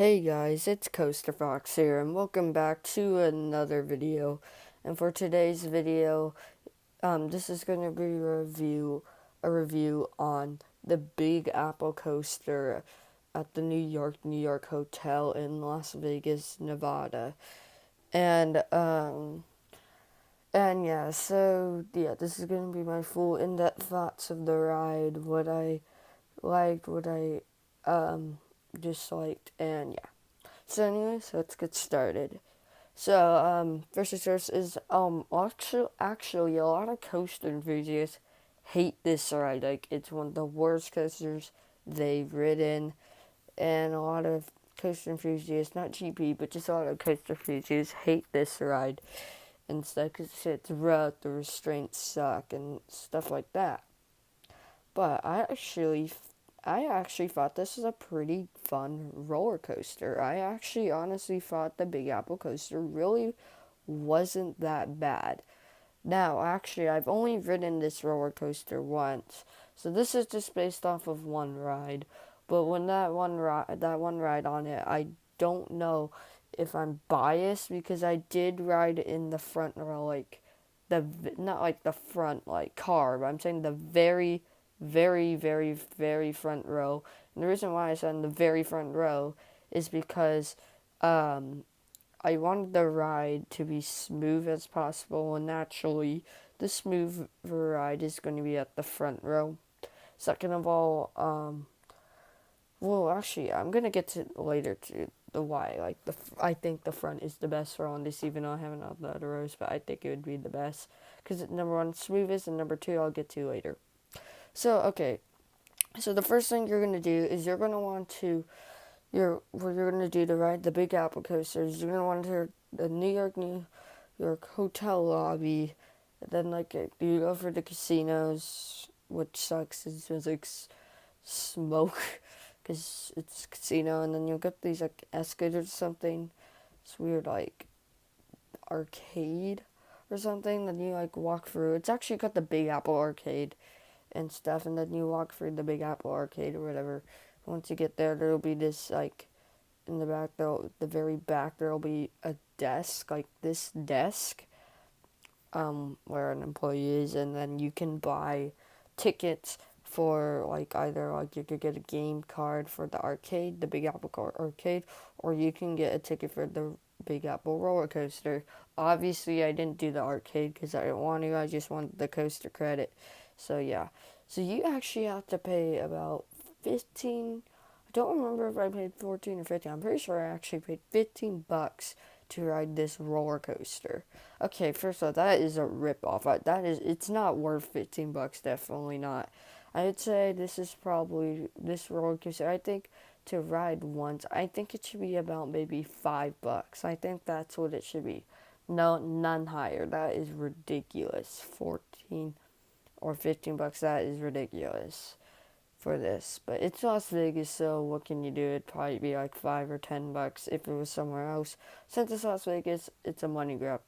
Hey guys, it's Coaster Fox here, and welcome back to another video. And for today's video, this is going to be a review on the Big Apple coaster at the New York Hotel in Las Vegas, Nevada. And yeah, this is going to be my full in-depth thoughts of the ride, what I liked, what I disliked, and yeah. So anyways, let's get started. So, first things first is, actually, a lot of coaster enthusiasts hate this ride. Like, it's one of the worst coasters they've ridden, and a lot of coaster enthusiasts, not GP, but just a lot of coaster enthusiasts hate this ride and stuff because it's rough, the restraints suck, and stuff like that. But I actually thought this was a pretty fun roller coaster. I actually honestly thought the Big Apple coaster really wasn't that bad. Now, actually, I've only ridden this roller coaster once, so this is just based off of one ride. But when that one ride on it, I don't know if I'm biased because I did ride in the front row, like the not like the front like car, but I'm saying the very, very, very, very front row. And the reason why I said in the very front row is because um, I wanted the ride to be smooth as possible, and naturally, the smooth ride is going to be at the front row. Second of all, well, actually, I'm gonna get to later to the why. I think the front is the best row on this, even though I haven't had the other rows, but I think it would be the best because number one, smoothest, and number two, I'll get to later. So, okay, so the first thing you're gonna do is you're gonna want to what you're gonna do to ride the Big Apple coasters. You're gonna want to the New York hotel lobby. Then you go for the casinos, which sucks. It's just like smoke, cause it's a casino, and then you'll get these like escalators or something. It's weird like arcade or something. Then you like walk through. It's actually got the Big Apple arcade and stuff, and then you walk through the Big Apple arcade or whatever. Once you get there, there'll be this like in the back, the very back, there'll be a desk, like this desk, where an employee is, and then you can buy tickets for like either like you could get a game card for the arcade, the Big Apple arcade, or you can get a ticket for the Big Apple roller coaster. Obviously, I didn't do the arcade because I didn't want to. I just wanted the coaster credit. So yeah, so you actually have to pay about 15. I don't remember if I paid 14 or 15. I'm pretty sure I actually paid $15 to ride this roller coaster. Okay, first of all, that is a rip off. It's not worth $15. Definitely not. I would say this is probably this roller coaster. I think to ride once, I think it should be about maybe $5. I think that's what it should be. No, none higher. That is ridiculous. 14 or $15. That is ridiculous for this. But it's Las Vegas, so what can you do? It'd probably be like $5 or $10 if it was somewhere else. Since it's Las Vegas, it's a money grab.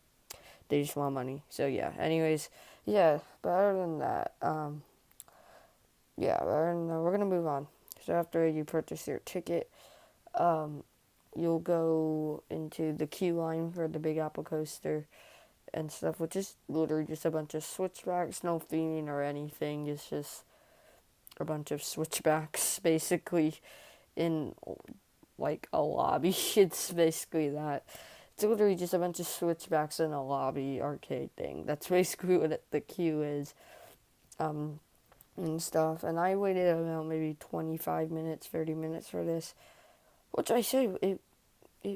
They just want money. So yeah. Anyways, yeah. But other than that, we're gonna move on. So after you purchase your ticket, um, you'll go into the queue line for the Big Apple coaster and stuff, which is literally just a bunch of switchbacks, no theming or anything. It's just a bunch of switchbacks, basically, in like a lobby. It's basically that. It's literally just a bunch of switchbacks in a lobby arcade thing. That's basically what the queue is, um, and stuff. And I waited about maybe 25 minutes, 30 minutes for this, which I say it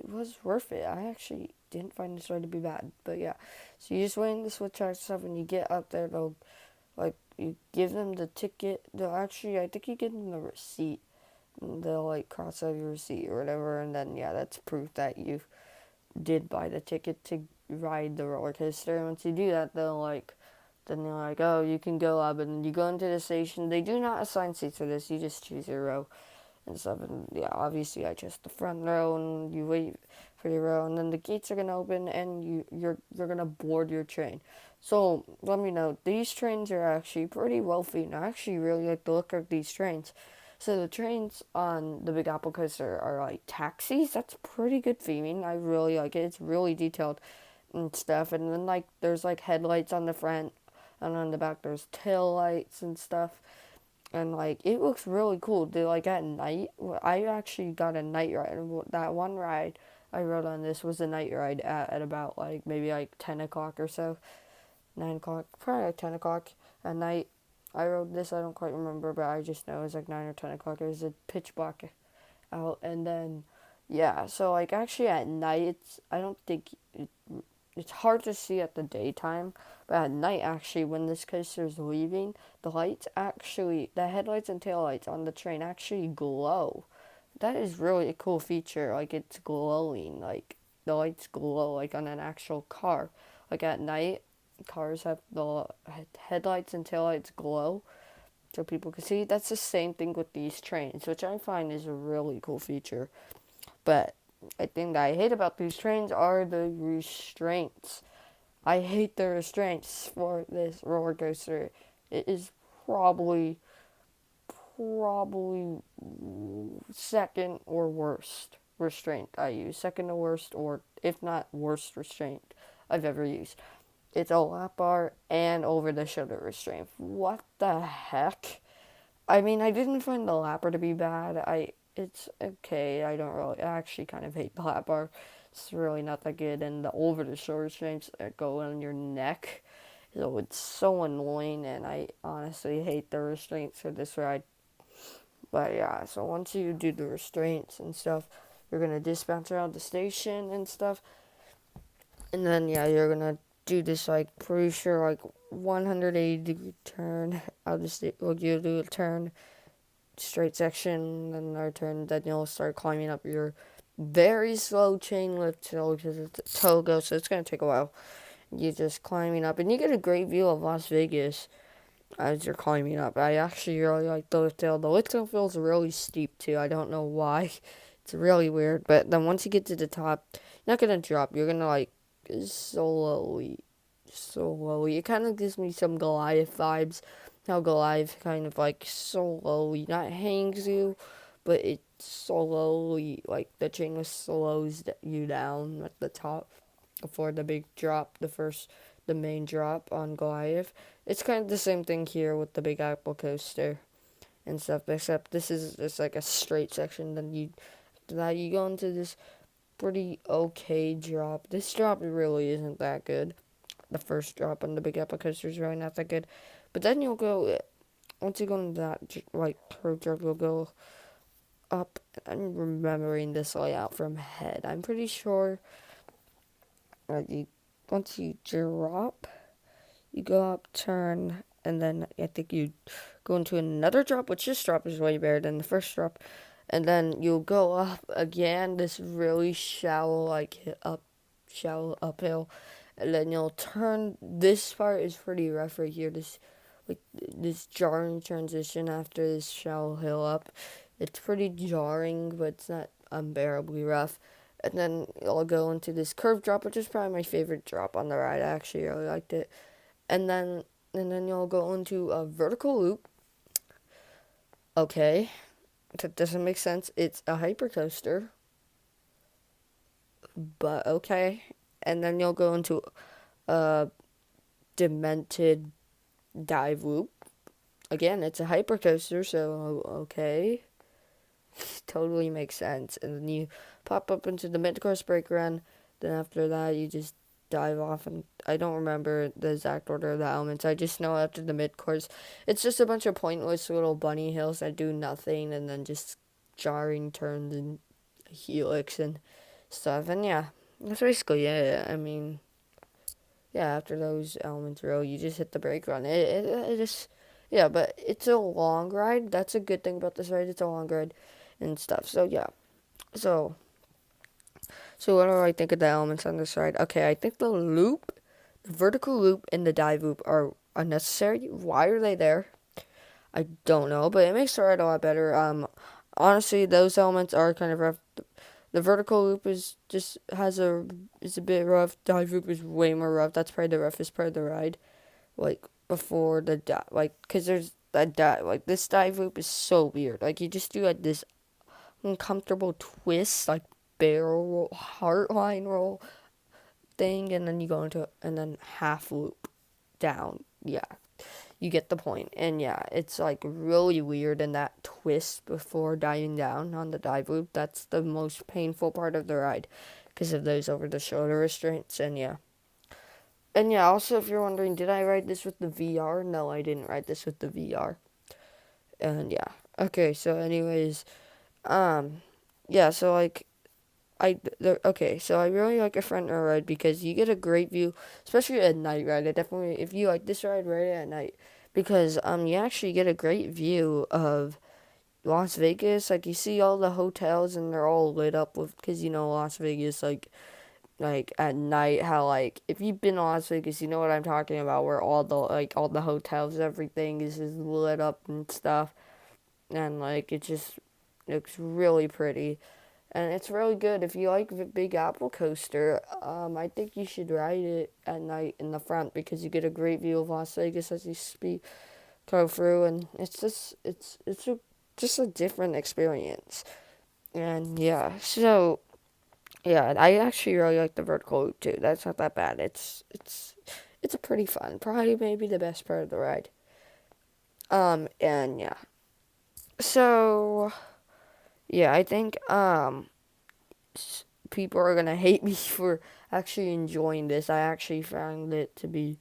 was worth it. I actually didn't find this ride to be bad, but yeah. So you just wait in the switchback stuff, and you get up there. They'll like you give them the ticket. They'll actually, I think you give them the receipt. They'll like cross out your receipt or whatever, and then yeah, that's proof that you did buy the ticket to ride the roller coaster. And once you do that, then they're like, oh, you can go up, and you go into the station. They do not assign seats for this. You just choose your row and stuff. And yeah, obviously I chose the front row, and you wait for your row, and then the gates are gonna open, and you're gonna board your train. So let me know. These trains are actually pretty wealthy, and I actually really like the look of these trains. So the trains on the Big Apple Coaster are like taxis. That's pretty good theming. I really like it. It's really detailed and stuff. And then like there's like headlights on the front, and on the back there's tail lights and stuff. And like it looks really cool. Like at night, I actually got a night ride. That one ride I rode on this was a night ride at about like maybe like 10 o'clock or so, 9 o'clock, probably like 10 o'clock at night. I rode this. I don't quite remember, but I just know it was like 9 or 10 o'clock. It was a pitch black out, and then yeah. So like actually at night, I don't think it's hard to see at the daytime, but at night actually when this coaster's leaving, the headlights and taillights on the train actually glow. That is really a cool feature. Like it's glowing, like the lights glow like on an actual car. Like at night, cars have the headlights and taillights glow so people can see. That's the same thing with these trains, which I find is a really cool feature. But I think that I hate about these trains are the restraints. I hate the restraints for this roller coaster. It is probably second or worst restraint I use. Second to worst, or if not worst restraint I've ever used. It's a lap bar and over the shoulder restraint. What the heck? I mean, I didn't find the lapper to be bad. It's okay. I actually kind of hate the lap bar. It's really not that good. And the over the shoulder restraints that go on your neck, so it's so annoying. And I honestly hate the restraints for this ride. But yeah, so once you do the restraints and stuff, you're gonna dispatch around the station and stuff. And then yeah, you're gonna do this like pretty sure like 180-degree turn. You'll do a turn, straight section, then another turn. Then you'll start climbing up your very slow chain lift hill because it's a Togo, so it's gonna take a while. You're just climbing up, and you get a great view of Las Vegas as you're climbing up. I actually really like the lift hill. The lift hill feels really steep too. I don't know why. It's really weird. But then once you get to the top, you're not gonna drop. You're gonna like slowly. It kind of gives me some Goliath vibes. How Goliath kind of like slowly, not hangs you, but it slowly, like the chain slows you down at the top before the big drop, the main drop on Goliath. It's kind of the same thing here with the Big Apple Coaster and stuff, except this is just like a straight section. Then you go into this pretty okay drop. This drop really isn't that good. The first drop on the Big Apple Coaster is really not that good. But then once you go into that, like, curve drop, you'll go up. I'm remembering this layout from head. I'm pretty sure once you drop, you go up, turn, and then I think you go into another drop, which this drop is way better than the first drop. And then you'll go up again, this really shallow uphill, and then you'll turn. This part is pretty rough right here. This jarring transition after this shallow hill up. It's pretty jarring, but it's not unbearably rough. And then you'll go into this curve drop, which is probably my favorite drop on the ride. I actually really liked it. And then you'll go into a vertical loop. Okay, that doesn't make sense. It's a hypercoaster, but okay. And then you'll go into a demented dive loop. Again, it's a hypercoaster, so okay. Totally makes sense. And then you pop up into the mid-course brake run. Then after that, you just dive off. And I don't remember the exact order of the elements. I just know after the mid-course, it's just a bunch of pointless little bunny hills that do nothing. And then just jarring turns and helix and stuff. And yeah, that's basically it. I mean, yeah, after those elements roll, you just hit the brake run. It just, yeah, but it's a long ride. That's a good thing about this ride. It's a long ride and stuff. So yeah, so what do I think of the elements on this ride? Okay, I think the vertical loop, and the dive loop are unnecessary. Why are they there? I don't know, but it makes the ride a lot better. Honestly, those elements are kind of rough. The vertical loop is a bit rough. Dive loop is way more rough. That's probably the roughest part of the ride. Like before cause that dive. Like this dive loop is so weird. Like you just do like this uncomfortable twist, like barrel roll, heartline roll thing, and then you go into and then half loop down. Yeah, you get the point. And yeah, it's like really weird in that twist before diving down on the dive loop. That's the most painful part of the ride because of those over the shoulder restraints. And yeah. And yeah, also if you're wondering, did I ride this with the VR? No, I didn't ride this with the VR. And yeah. Okay, so anyways, um yeah, so like okay, so I really like a front row ride because you get a great view, especially at night ride. I definitely, if you like this ride, ride it at night because you actually get a great view of Las Vegas. Like you see all the hotels and they're all lit up with because you know Las Vegas like at night how like if you've been to Las Vegas you know what I'm talking about where all the hotels everything is just lit up and stuff and like it just looks really pretty and it's really good. If you like the Big Apple coaster, I think you should ride it at night in the front because you get a great view of Las Vegas as you go through, and just a different experience. And yeah, so yeah, I actually really like the vertical loop too. That's not that bad. It's a pretty fun, probably maybe the best part of the ride. And yeah, so yeah, I think people are gonna hate me for actually enjoying this. I actually found it to be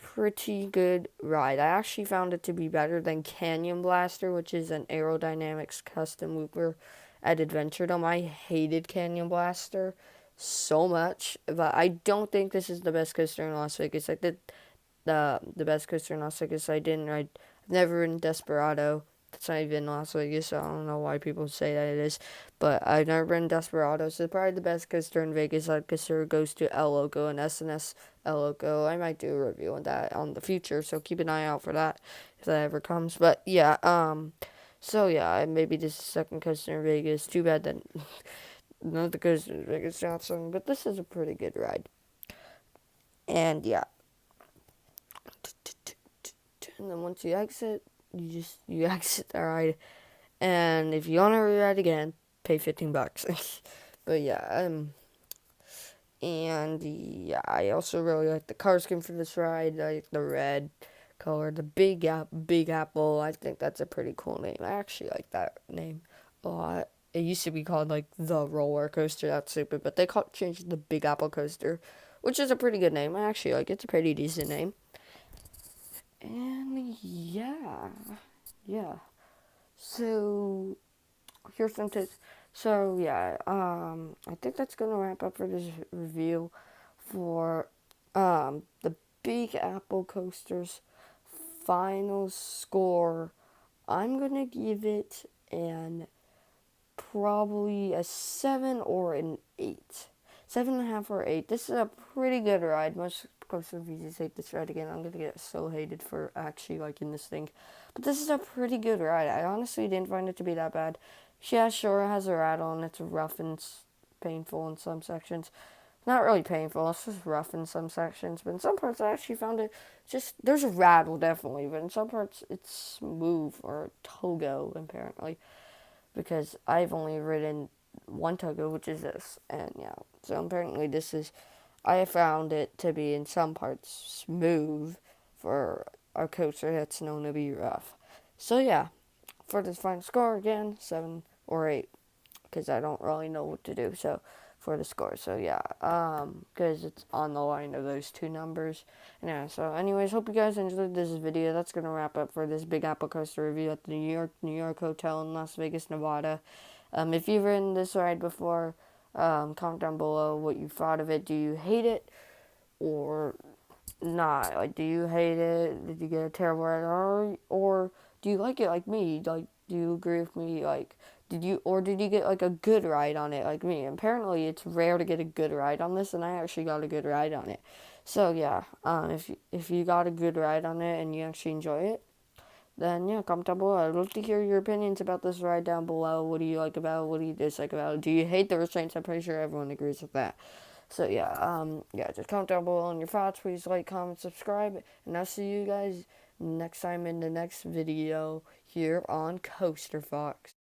pretty good ride. I actually found it to be better than Canyon Blaster, which is an aerodynamics custom looper at Adventure Dome. I hated Canyon Blaster so much, but I don't think this is the best coaster in Las Vegas. I did the best coaster in Las Vegas. I didn't ride. I've never ridden Desperado. That's not even Las Vegas, so I don't know why people say that it is. But I've never been Desperado, so probably the best coaster in Vegas I'd consider goes to El Loco and SNS El Loco. I might do a review on that on the future, so keep an eye out for that if that ever comes. But yeah, so yeah, maybe this is second coaster in Vegas. Too bad that none of the coasters in Vegas are awesome, but this is a pretty good ride. And yeah, and then once you exit, you exit the ride, and if you want to ride again, pay $15. But yeah, and yeah, I also really like the car skin for this ride. I like the red color, the Big Apple. I think that's a pretty cool name. I actually like that name a lot. It used to be called like the roller coaster. That's stupid, but they changed it to the Big Apple coaster, which is a pretty good name. I actually like it. It's a pretty decent name. And yeah. So here's some tips. So yeah, I think that's gonna wrap up for this review for the Big Apple Coaster's final score. I'm gonna give it an probably a 7 or an 8. 7.5 or 8. This is a pretty good ride. Most coaster reviews hate this ride again. I'm gonna get so hated for actually liking this thing. But this is a pretty good ride. I honestly didn't find it to be that bad. Yeah, sure, it has a rattle and it's rough and painful in some sections. Not really painful, it's just rough in some sections. But in some parts, I actually found it just. There's a rattle, definitely. But in some parts, it's smooth or Togo, apparently because I've only ridden one Togo, which is this, and yeah, so apparently this is. I found it to be in some parts smooth for a coaster that's known to be rough. So yeah, for this final score again, 7 or 8, because I don't really know what to do. So for the score, so yeah, because it's on the line of those two numbers. And yeah, so anyways, hope you guys enjoyed this video. That's gonna wrap up for this Big Apple Coaster review at the New York Hotel in Las Vegas, Nevada. If you've ridden this ride before, comment down below what you thought of it. Do you hate it or not? Like, do you hate it? Did you get a terrible ride, or do you like it like me? Like, do you agree with me? Like, did you get like a good ride on it like me? Apparently, it's rare to get a good ride on this, and I actually got a good ride on it. So yeah, if you got a good ride on it and you actually enjoy it, then yeah, comment down below. I'd love to hear your opinions about this ride down below. What do you like about it? What do you dislike about it? Do you hate the restraints? I'm pretty sure everyone agrees with that. So yeah, just comment down below on your thoughts. Please like, comment, subscribe, and I'll see you guys next time in the next video here on Coaster Fox.